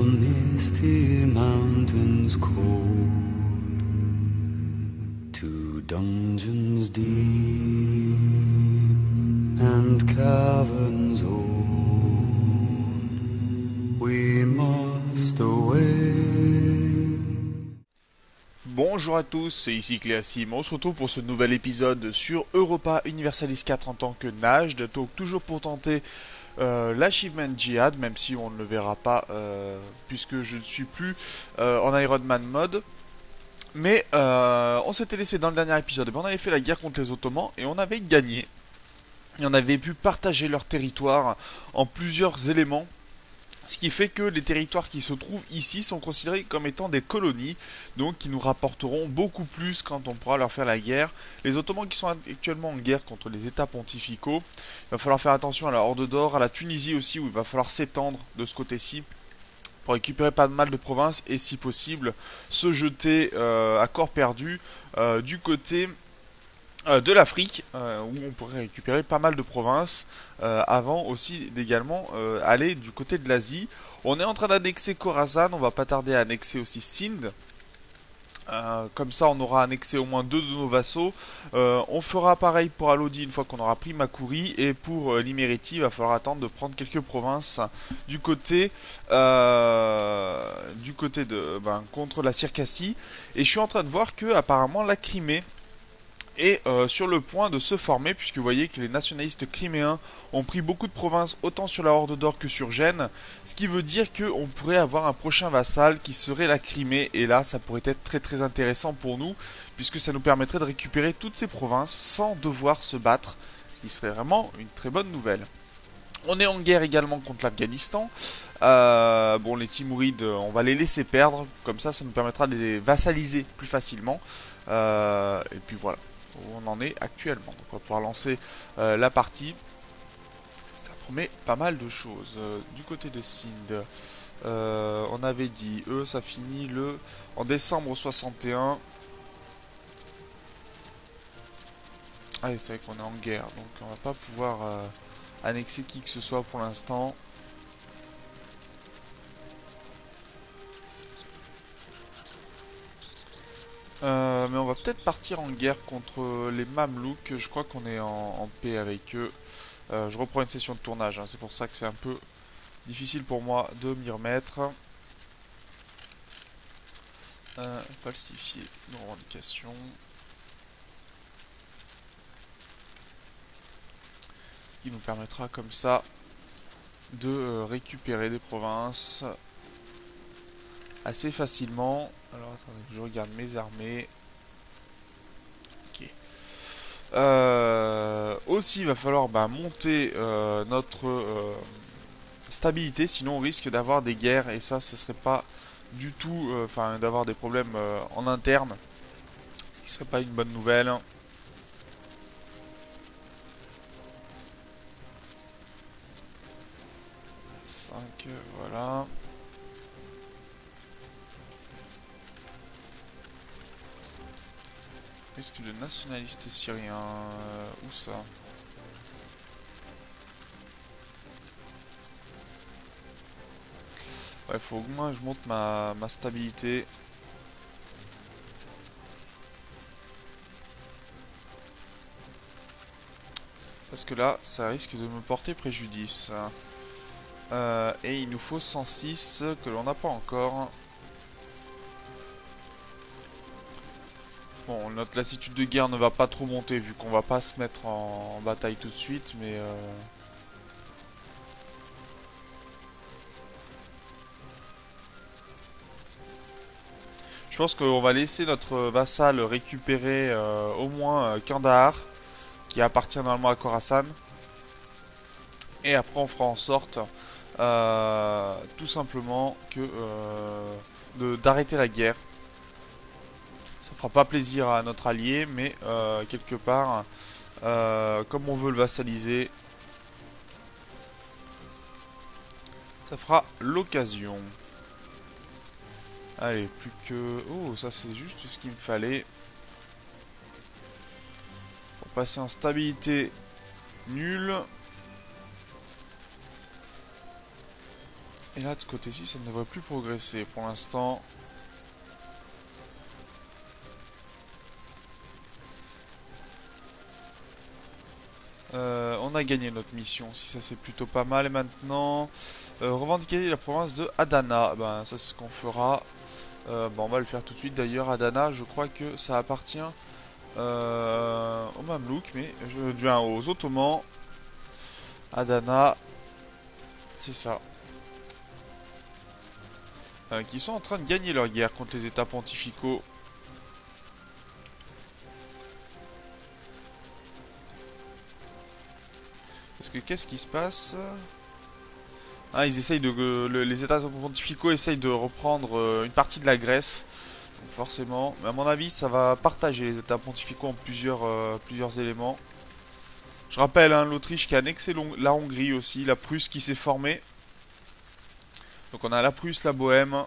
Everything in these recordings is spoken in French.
misty mountains cold, to dungeons deep and caverns old, we must away. Bonjour à tous, c'est ici Cléasim. On se retrouve pour ce nouvel épisode sur Europa Universalis 4 en tant que Najd, donc toujours pour tenter l'Achievement Jihad, même si on ne le verra pas puisque je ne suis plus en Ironman mode. Mais on s'était laissé dans le dernier épisode, on avait fait la guerre contre les Ottomans et on avait gagné. Et on avait pu partager leur territoire en plusieurs éléments. Ce qui fait que les territoires qui se trouvent ici sont considérés comme étant des colonies, donc qui nous rapporteront beaucoup plus quand on pourra leur faire la guerre. Les Ottomans qui sont actuellement en guerre contre les États pontificaux, il va falloir faire attention à la Horde d'Or, à la Tunisie aussi, où il va falloir s'étendre de ce côté-ci pour récupérer pas mal de provinces et si possible se jeter à corps perdu du côté de l'Afrique, où on pourrait récupérer pas mal de provinces, avant aussi d'également aller du côté de l'Asie. On est en train d'annexer Khorasan, on va pas tarder à annexer aussi Sindh. Comme ça on aura annexé au moins 2 de nos vassaux. On fera pareil pour Alodi une fois qu'on aura pris Makuri. Et pour l'Imereti, il va falloir attendre de prendre quelques provinces du côté de contre la Circassie. Et je suis en train de voir que apparemment la Crimée est sur le point de se former, puisque vous voyez que les nationalistes criméens ont pris beaucoup de provinces autant sur la Horde d'Or que sur Gênes, ce qui veut dire qu'on pourrait avoir un prochain vassal qui serait la Crimée, et là ça pourrait être très très intéressant pour nous, puisque ça nous permettrait de récupérer toutes ces provinces sans devoir se battre, ce qui serait vraiment une très bonne nouvelle. On est en guerre également contre l'Afghanistan. Bon, les Timourides, on va les laisser perdre, comme ça nous permettra de les vassaliser plus facilement, et puis voilà où on en est actuellement. Donc on va pouvoir lancer la partie. Ça promet pas mal de choses. Du côté de Sindh, on avait dit, eux, ça finit en décembre 61. Ah, c'est vrai qu'on est en guerre, donc on va pas pouvoir annexer qui que ce soit pour l'instant. Mais on va peut-être partir en guerre contre les Mamelouks. Je crois qu'on est en paix avec eux. Je reprends une session de tournage, hein. C'est pour ça que c'est un peu difficile pour moi de m'y remettre. Falsifier nos revendications. Ce qui nous permettra comme ça de récupérer des provinces assez facilement. Alors attendez, je regarde mes armées. Ok. Aussi, il va falloir monter notre stabilité, sinon on risque d'avoir des guerres et ça, ce serait pas du tout, d'avoir des problèmes en interne, ce qui serait pas une bonne nouvelle. 5, voilà. Risque de nationaliste syrien, où ça? Ouais, faut au moins que je monte ma stabilité. Parce que là, ça risque de me porter préjudice. Et il nous faut 106 que l'on n'a pas encore. Bon, notre lassitude de guerre ne va pas trop monter vu qu'on va pas se mettre en bataille tout de suite, mais... Je pense qu'on va laisser notre vassal récupérer au moins Kandahar, qui appartient normalement à Khorasan. Et après on fera en sorte tout simplement que d'arrêter la guerre. Ça fera pas plaisir à notre allié, mais quelque part, comme on veut le vassaliser, ça fera l'occasion. Allez, plus que... Oh, ça c'est juste ce qu'il me fallait. Pour passer en stabilité nulle. Et là de ce côté-ci ça ne devrait plus progresser pour l'instant. On a gagné notre mission, si ça c'est plutôt pas mal. Et maintenant, revendiquer la province de Adana. Ben ça c'est ce qu'on fera. Bon, on va le faire tout de suite d'ailleurs. Adana, je crois que ça appartient aux Mamelouks, mais je viens aux Ottomans. Adana, c'est ça. Qui sont en train de gagner leur guerre contre les États pontificaux. Parce que qu'est-ce qui se passe? Ah, ils essayent les États pontificaux essayent de reprendre une partie de la Grèce. Donc forcément, mais à mon avis, ça va partager les États pontificaux en plusieurs éléments. Je rappelle, hein, l'Autriche qui a annexé la Hongrie aussi, la Prusse qui s'est formée. Donc on a la Prusse, la Bohème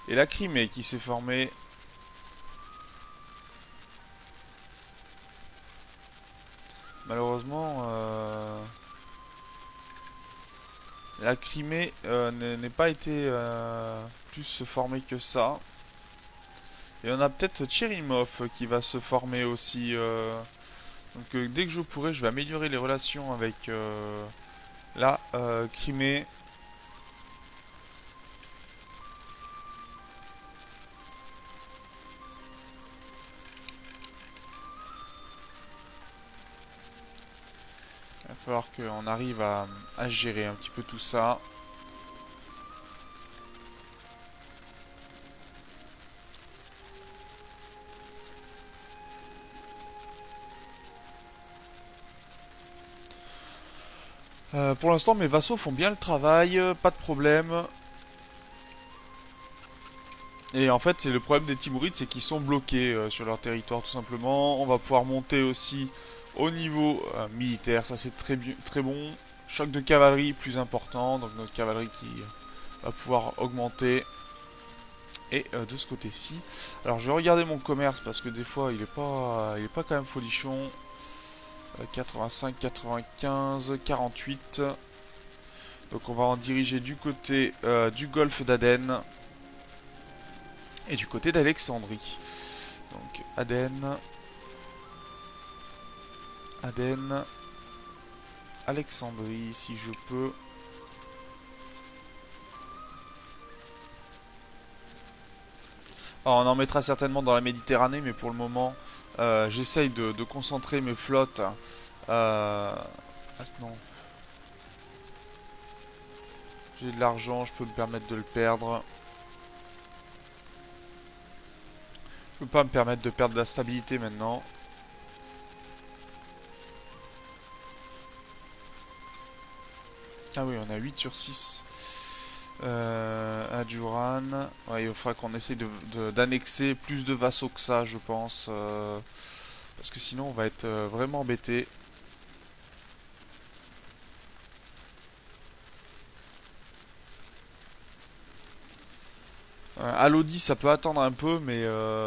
et la Crimée qui s'est formée. Malheureusement, la Crimée n'est pas été plus formée que ça. Et on a peut-être Tcherimov qui va se former aussi. Donc dès que je pourrai, je vais améliorer les relations avec la Crimée. Il va falloir qu'on arrive à gérer un petit peu tout ça. Pour l'instant, mes vassaux font bien le travail, pas de problème. Et en fait, c'est le problème des Timurides, c'est qu'ils sont bloqués sur leur territoire, tout simplement. On va pouvoir monter aussi au niveau militaire, ça c'est très bon. Choc de cavalerie plus important, donc notre cavalerie qui va pouvoir augmenter. Et de ce côté-ci, alors je vais regarder mon commerce parce que des fois il est pas quand même folichon. 85, 95, 48. Donc on va en diriger du côté du golfe d'Aden et du côté d'Alexandrie. Donc Aden, Aden, Alexandrie si je peux. Alors, on en mettra certainement dans la Méditerranée, mais pour le moment, j'essaye de concentrer mes flottes. Ah, non. J'ai de l'argent, je peux me permettre de le perdre. Je peux pas me permettre de perdre de la stabilité maintenant. Ah oui, on a 8 sur 6. Adjuran. Ouais, il faudra qu'on essaye d'annexer plus de vassaux que ça, je pense. Parce que sinon, on va être vraiment embêté. Alodi, ça peut attendre un peu, mais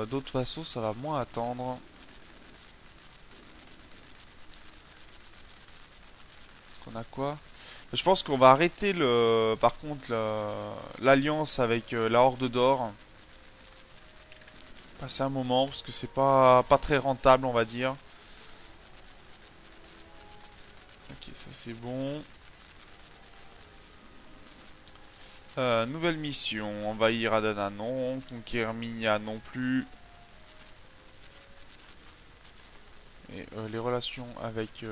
d'autres vassaux, ça va moins attendre. Est-ce qu'on a quoi? Je pense qu'on va arrêter par contre l'alliance avec la Horde d'Or. Passer un moment parce que c'est pas très rentable on va dire. Ok, ça c'est bon. Nouvelle mission, envahir Adana non, conquérir Minya non plus. Et les relations avec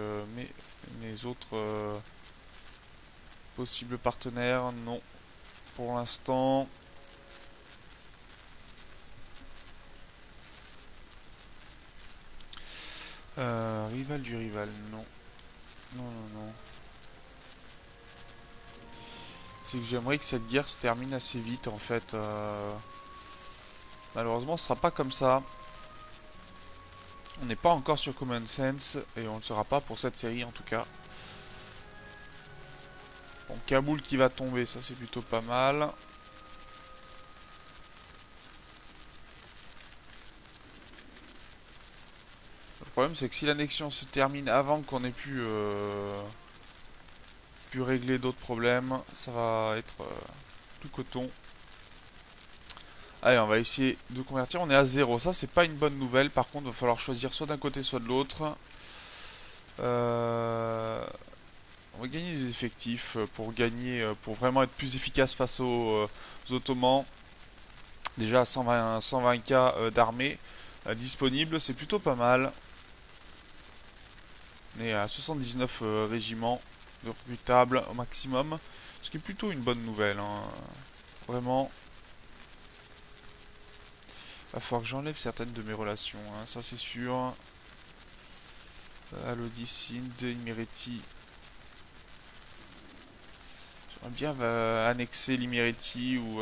mes autres possibles partenaires, non pour l'instant. Rival du rival, non. Non, non, non. C'est que j'aimerais que cette guerre se termine assez vite en fait. Malheureusement, ce sera pas comme ça. On n'est pas encore sur Common Sense et on ne le sera pas pour cette série en tout cas. Bon, Kaboul qui va tomber, ça c'est plutôt pas mal. Le problème c'est que si l'annexion se termine avant qu'on ait pu pu régler d'autres problèmes. Ça va être tout coton. Allez, on va essayer de convertir. On est à 0. Ça, c'est pas une bonne nouvelle. Par contre, il va falloir choisir soit d'un côté, soit de l'autre. On va gagner des effectifs pour vraiment être plus efficace face aux Ottomans. Déjà 120K d'armée disponible, c'est plutôt pas mal. On est à 79 régiments de recrutables au maximum, ce qui est plutôt une bonne nouvelle, hein. Vraiment. Il va falloir que j'enlève certaines de mes relations, hein, ça c'est sûr. Alodi, Sind, Imereti. J'aimerais bien annexer l'Imereti ou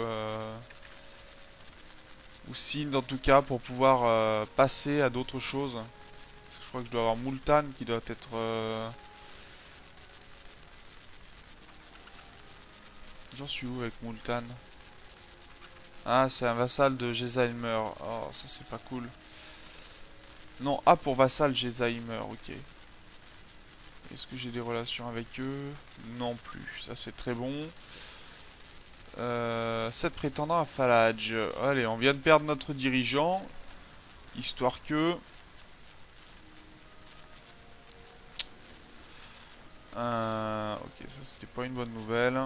Sind en tout cas pour pouvoir passer à d'autres choses. Parce que je crois que je dois avoir Multan qui doit être... J'en suis où avec Multan? Ah, c'est un vassal de Gesheimer. Oh, ça c'est pas cool. Non, A pour vassal Gesheimer, ok. Est-ce que j'ai des relations avec eux? Non plus, ça c'est très bon. 7 prétendants à Falaj. Allez, on vient de perdre notre dirigeant. Histoire que... ok, ça c'était pas une bonne nouvelle.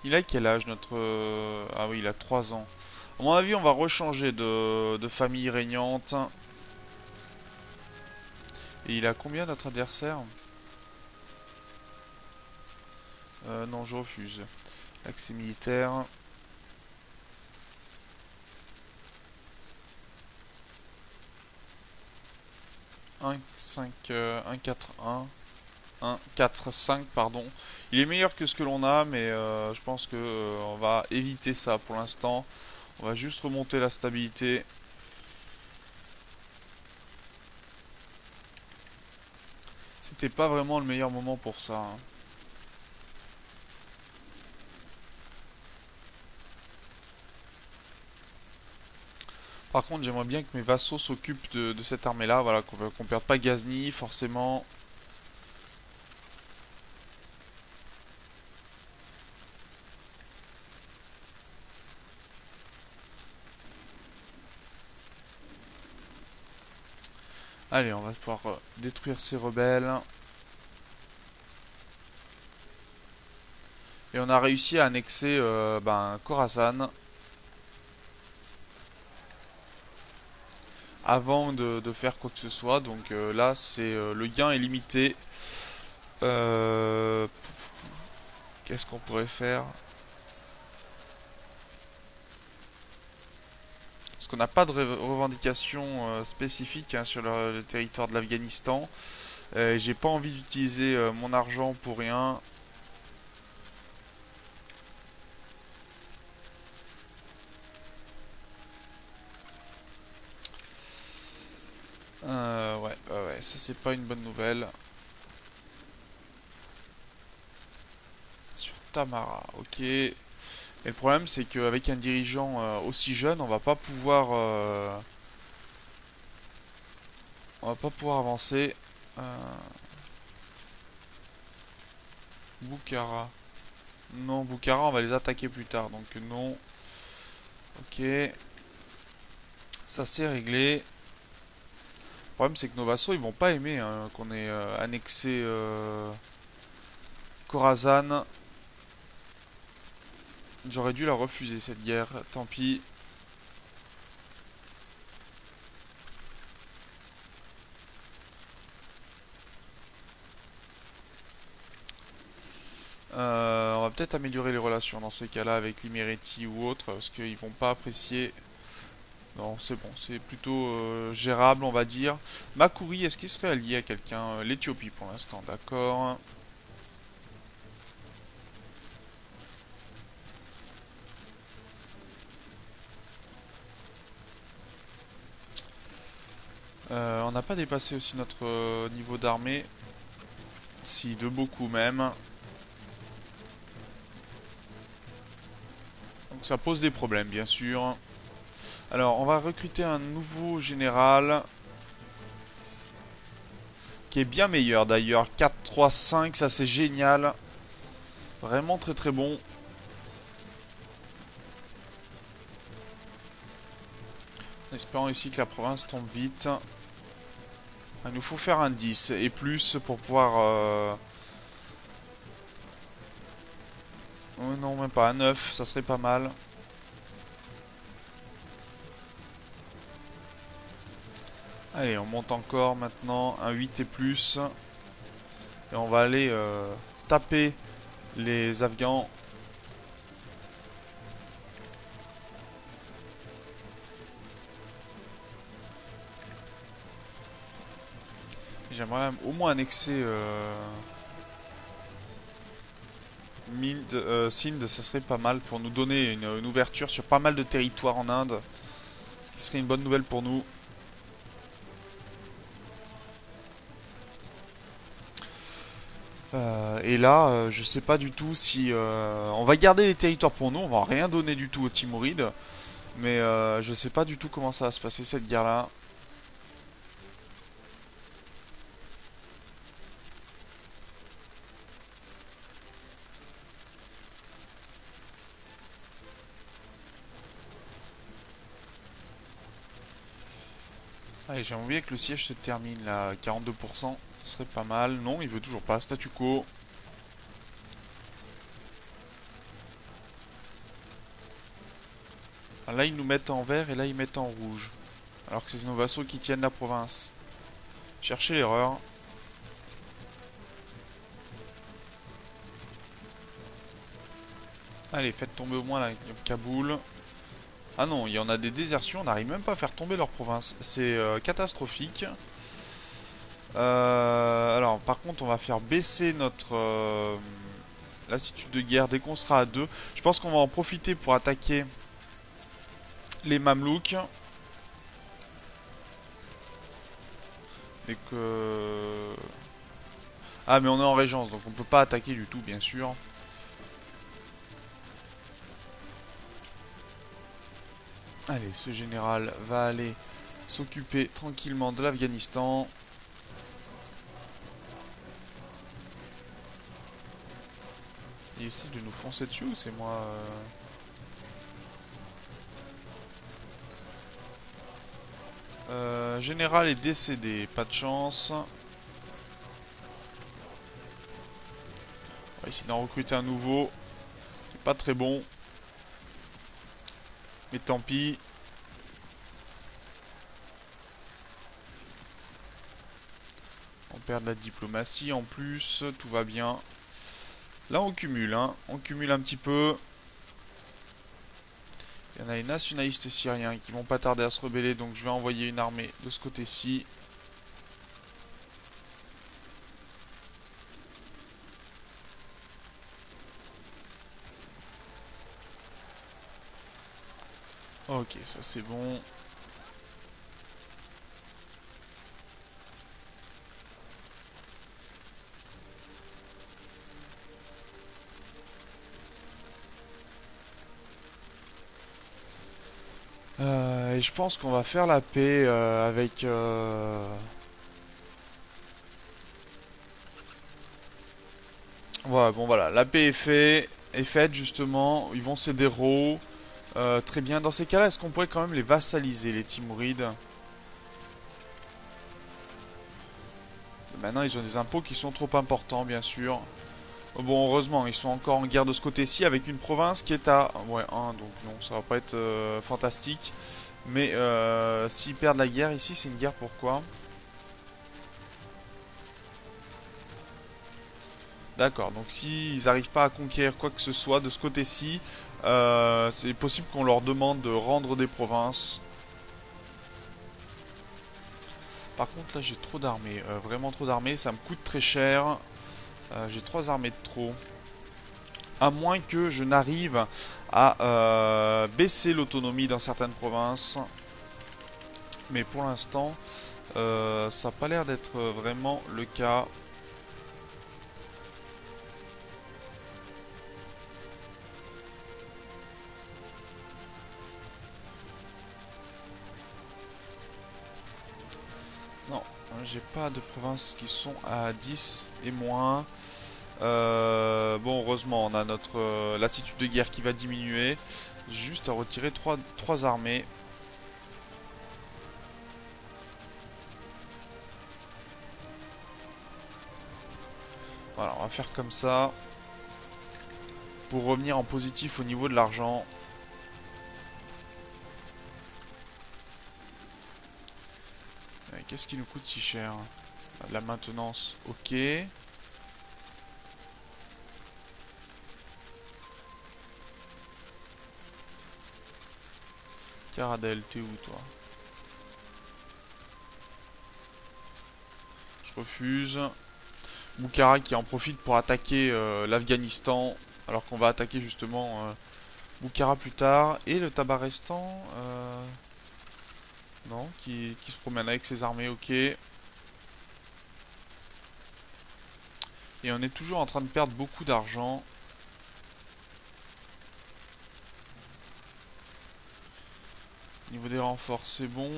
Il a quel âge notre... Ah oui, il a 3 ans. À mon avis, on va rechanger de famille régnante. Et il a combien notre adversaire? Non, je refuse. Accès militaire. 1, 5, 1, 4, 1. 1, 4, 5, pardon. Il est meilleur que ce que l'on a, mais je pense que on va éviter ça pour l'instant. On va juste remonter la stabilité. C'était pas vraiment le meilleur moment pour ça, hein. Par contre, j'aimerais bien que mes vassaux s'occupent de cette armée-là. Voilà, qu'on perde pas Ghazni, forcément. Allez, on va pouvoir détruire ces rebelles. Et on a réussi à annexer Khorasan. Avant de faire quoi que ce soit. Donc là, le gain est limité. Qu'est-ce qu'on pourrait faire? Parce qu'on n'a pas de revendication spécifique, hein, sur le territoire de l'Afghanistan. J'ai pas envie d'utiliser mon argent pour rien. Ouais, ça c'est pas une bonne nouvelle. Sur Tamara, ok. Et le problème c'est qu'avec un dirigeant aussi jeune, on va pas pouvoir avancer. Bukhara. Non, Bukhara, on va les attaquer plus tard, donc non. Ok. Ça c'est réglé. Le problème c'est que nos vassaux ils vont pas aimer, hein, qu'on ait annexé Khorasan. J'aurais dû la refuser cette guerre, tant pis. On va peut-être améliorer les relations dans ces cas-là avec l'Imereti ou autre, parce qu'ils vont pas apprécier. Non, c'est bon, c'est plutôt gérable, on va dire. Makuri, est-ce qu'il serait allié à quelqu'un? L'Éthiopie pour l'instant, d'accord. On n'a pas dépassé aussi notre niveau d'armée. Si, de beaucoup même. Donc ça pose des problèmes, bien sûr. Alors, on va recruter un nouveau général. qui est bien meilleur d'ailleurs. 4-3-5, ça c'est génial. Vraiment très très bon. En espérant ici que la province tombe vite. Il nous faut faire un 10 et plus pour pouvoir... Oh non, même pas un 9, ça serait pas mal. Allez, on monte encore maintenant, un 8 et plus. Et on va aller taper les Afghans. J'aimerais au moins annexer Sindh, ça serait pas mal pour nous donner une ouverture sur pas mal de territoires en Inde. Ce qui serait une bonne nouvelle pour nous. Et là, je sais pas du tout si... on va garder les territoires pour nous, on va rien donner du tout aux Timurides. Mais je sais pas du tout comment ça va se passer cette guerre-là. Allez, j'aimerais bien que le siège se termine là, 42%, ce serait pas mal. Non, il veut toujours pas, statu quo. Ah, là, ils nous mettent en vert et là, ils mettent en rouge. Alors que c'est nos vassaux qui tiennent la province. Cherchez l'erreur. Allez, faites tomber au moins la Kaboul. Ah non, il y en a des désertions, on n'arrive même pas à faire tomber leur province. C'est catastrophique. Alors, par contre, on va faire baisser notre lassitude de guerre dès qu'on sera à 2. Je pense qu'on va en profiter pour attaquer les Mamelouks. Et que... Ah, mais on est en régence, donc on peut pas attaquer du tout, bien sûr. Allez, ce général va aller s'occuper tranquillement de l'Afghanistan. Il essaie de nous foncer dessus ou c'est moi Général est décédé, pas de chance. On va essayer d'en recruter un nouveau. C'est pas très bon. Mais tant pis. On perd de la diplomatie en plus, tout va bien. Là on cumule, hein. On cumule un petit peu. Il y en a les nationalistes syriens qui vont pas tarder à se rebeller, donc je vais envoyer une armée de ce côté-ci. Ok, ça c'est bon. Et je pense qu'on va faire la paix avec... Voilà, bon voilà, la paix est faite justement. Ils vont céder Ro. Très bien. Dans ces cas-là, est-ce qu'on pourrait quand même les vassaliser, les Timourides? Maintenant, ils ont des impôts qui sont trop importants, bien sûr. Bon, heureusement, ils sont encore en guerre de ce côté-ci avec une province qui est à... Ouais, 1, donc non, ça va pas être fantastique. Mais s'ils perdent la guerre ici, c'est une guerre pourquoi? D'accord, donc s'ils n'arrivent pas à conquérir quoi que ce soit de ce côté-ci, c'est possible qu'on leur demande de rendre des provinces. Par contre, là, j'ai trop d'armées, vraiment trop d'armées, ça me coûte très cher. J'ai 3 armées de trop. À moins que je n'arrive à baisser l'autonomie dans certaines provinces. Mais pour l'instant, ça n'a pas l'air d'être vraiment le cas. Non, J'ai pas de provinces qui sont à 10 et moins. Bon, heureusement, on a notre latitude de guerre qui va diminuer. Juste à retirer 3 armées. Voilà, on va faire comme ça. Pour revenir en positif au niveau de l'argent. Qu'est-ce qui nous coûte si cher? La maintenance, ok. Caradel, t'es où toi? Je refuse. Bukhara qui en profite pour attaquer l'Afghanistan. Alors qu'on va attaquer justement Bukhara plus tard. Et le Tabarestan, non, qui se promène avec ses armées, ok. Et on est toujours en train de perdre beaucoup d'argent. Niveau des renforts, c'est bon.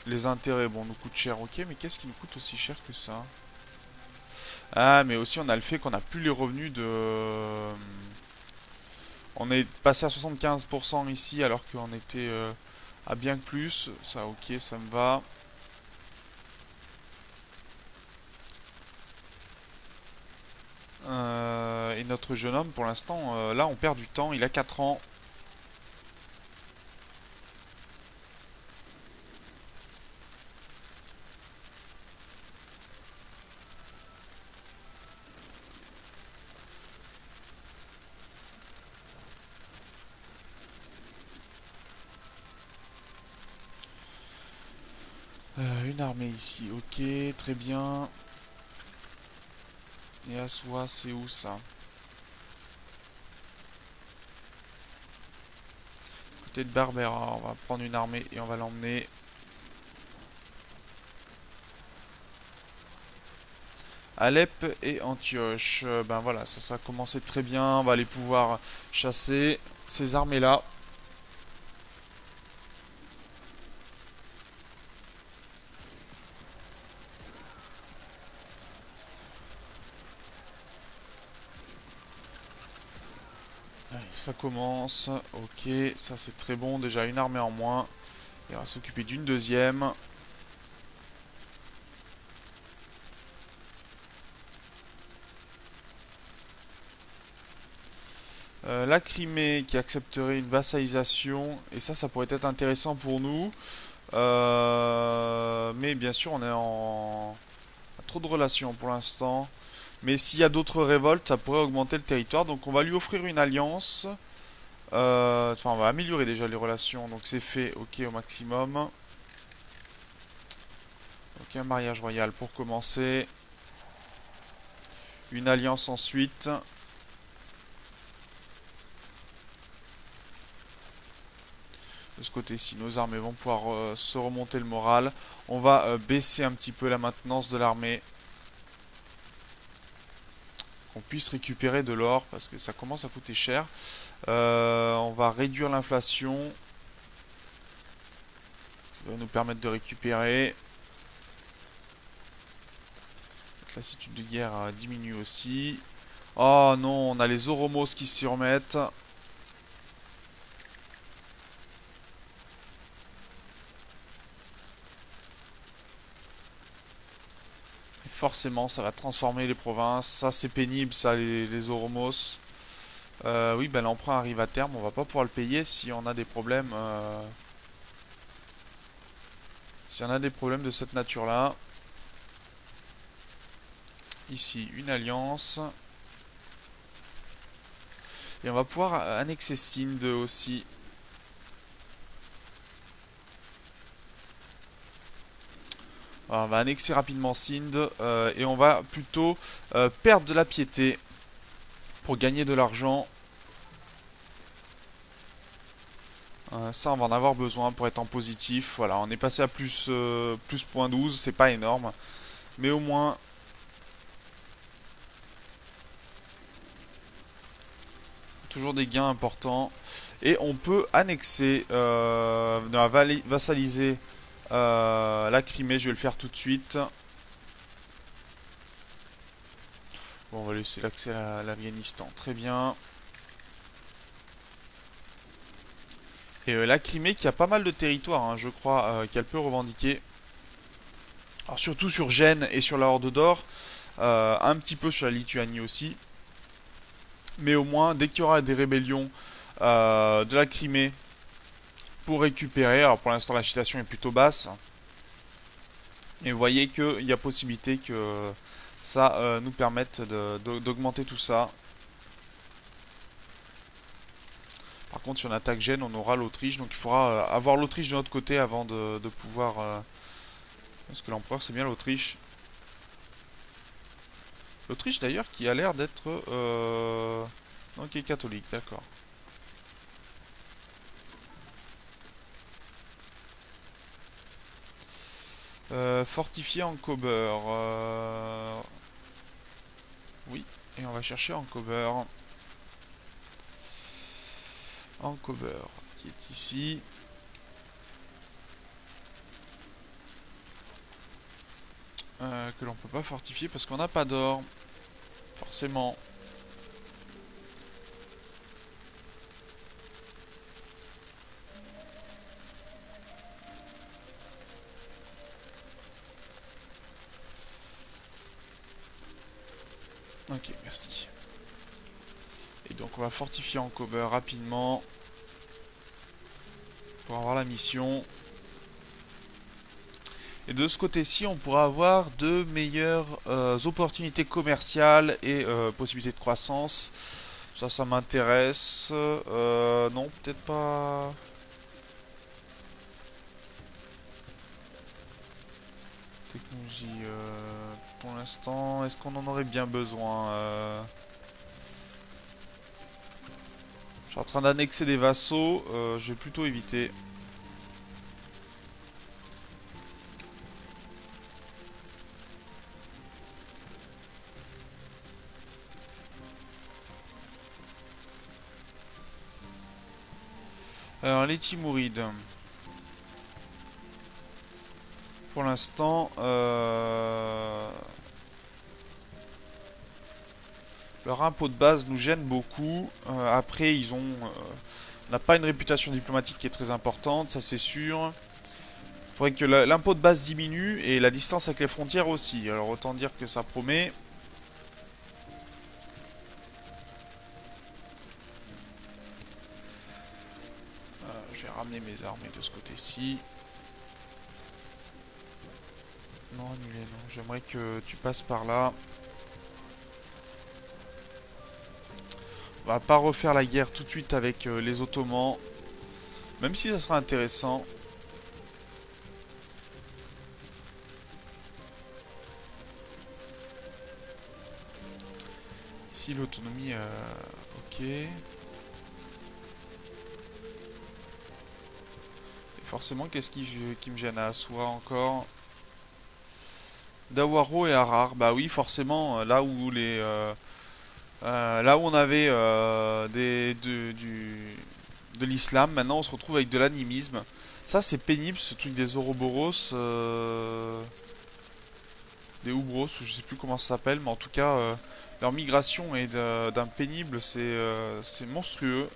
Les intérêts, bon, nous coûtent cher, ok. Mais qu'est-ce qui nous coûte aussi cher que ça? Ah, mais aussi on a le fait qu'on n'a plus les revenus de... On est passé à 75% ici alors qu'on était à bien plus. Ça, ok, ça me va. Et notre jeune homme, pour l'instant, là, on perd du temps. Il a 4 ans. Une armée ici, ok, très bien. Et Aswa, c'est où ça? Côté de Barbera, on va prendre une armée et on va l'emmener. Alep et Antioche. Ben voilà, ça a commencé très bien. On va aller pouvoir chasser ces armées-là. Allez, ça commence. Ok, ça c'est très bon. Déjà une armée en moins. Et on va s'occuper d'une deuxième. La Crimée qui accepterait une vassalisation. Et ça pourrait être intéressant pour nous. Mais bien sûr, on est en... trop de relations pour l'instant. Mais s'il y a d'autres révoltes, ça pourrait augmenter le territoire. Donc on va lui offrir une alliance. Enfin, on va améliorer déjà les relations. Donc c'est fait, ok, au maximum. Ok, un mariage royal pour commencer. Une alliance ensuite. De ce côté-ci, nos armées vont pouvoir se remonter le moral. On va baisser un petit peu la maintenance de l'armée. Qu'on puisse récupérer de l'or parce que ça commence à coûter cher. On va réduire l'inflation. Ça va nous permettre de récupérer. La lassitude de guerre diminue aussi. Oh non, on a les Oromos qui s'y remettent. Et forcément, ça va transformer les provinces. Ça, c'est pénible, ça, les Oromos. Oui, ben l'emprunt arrive à terme. On va pas pouvoir le payer si on a des problèmes. Si on a des problèmes de cette nature-là. Ici, une alliance. Et on va pouvoir annexer Sindh aussi. Alors, on va annexer rapidement Sindh. Et on va plutôt perdre de la piété pour gagner de l'argent. Ça, on va en avoir besoin pour être en positif. Voilà, on est passé à plus 0,12. C'est pas énorme. Mais au moins... toujours des gains importants. Et on peut annexer, vassaliser La Crimée, je vais le faire tout de suite. Bon, on va laisser l'accès à l'Afghanistan. Très bien. Et la Crimée qui a pas mal de territoires, hein, je crois, qu'elle peut revendiquer. Alors surtout sur Gênes et sur la Horde d'Or. Un petit peu sur la Lituanie aussi. Mais au moins, dès qu'il y aura des rébellions de la Crimée pour récupérer, alors pour l'instant la citation est plutôt basse. Et vous voyez qu'il y a possibilité que ça nous permette d'augmenter tout ça. Par contre, si on attaque Gênes, on aura l'Autriche. Donc il faudra avoir l'Autriche de notre côté avant de pouvoir... Parce que l'empereur, c'est bien l'Autriche. L'Autriche, d'ailleurs, qui a l'air d'être... Non, qui est catholique, d'accord. Fortifié en Cobber. Oui, et on va chercher en Cobber. En Cobber, qui est ici. Que l'on peut pas fortifier parce qu'on n'a pas d'or. Forcément. Ok, merci. Et donc on va fortifier en Cobber rapidement. Pour avoir la mission. Et de ce côté-ci, on pourra avoir de meilleures opportunités commerciales et possibilités de croissance. Ça m'intéresse. Non, peut-être pas. Technologie. Pour l'instant, est-ce qu'on en aurait bien besoin Je suis en train d'annexer des vassaux. Je vais plutôt éviter. Alors, les Timourides. Pour l'instant, leur impôt de base nous gêne beaucoup. Après, ils ont... on n'a pas une réputation diplomatique qui est très importante, ça c'est sûr. Il faudrait que l'impôt de base diminue et la distance avec les frontières aussi. Alors autant dire que ça promet. Je vais ramener mes armées de ce côté-ci. Non, annuler, non. J'aimerais que tu passes par là. On va pas refaire la guerre tout de suite avec les Ottomans. Même si ça sera intéressant. Ici l'autonomie, ok. Et forcément, qu'est-ce qui me gêne à Assoua encore? Dawaro et Harar, bah oui, forcément, là où là où on avait de l'islam, maintenant on se retrouve avec de l'animisme. Ça c'est pénible, ce truc des Ouroboros, des Oubros, ou je sais plus comment ça s'appelle, mais en tout cas, leur migration est d'un pénible, c'est monstrueux.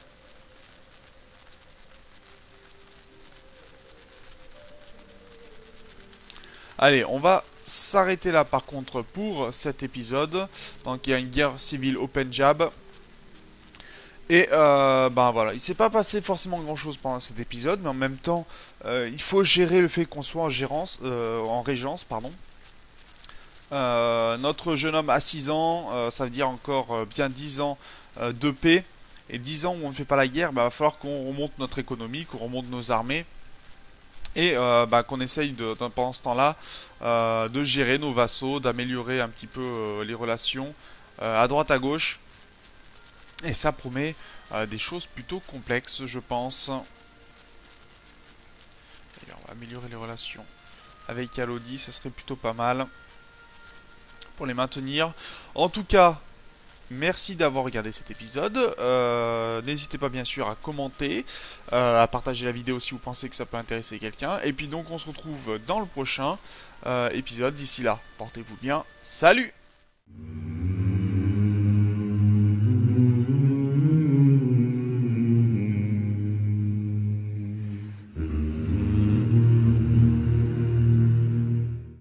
Allez, on va s'arrêter là par contre pour cet épisode. Donc il y a une guerre civile au Pendjab. Et ben voilà, il s'est pas passé forcément grand chose pendant cet épisode, mais en même temps, il faut gérer le fait qu'on soit en régence, pardon. Notre jeune homme a 6 ans, ça veut dire encore bien 10 ans de paix. Et 10 ans où on ne fait pas la guerre, bah, il va falloir qu'on remonte notre économie, qu'on remonte nos armées. Et bah, qu'on essaye pendant ce temps-là de gérer nos vassaux, d'améliorer un petit peu les relations à droite à gauche. Et ça promet des choses plutôt complexes, je pense. Et on va améliorer les relations avec Alodi, ça serait plutôt pas mal pour les maintenir. En tout cas, merci d'avoir regardé cet épisode. N'hésitez pas bien sûr à commenter, à partager la vidéo si vous pensez que ça peut intéresser quelqu'un. Et puis donc on se retrouve dans le prochain épisode. D'ici là, portez-vous bien. Salut!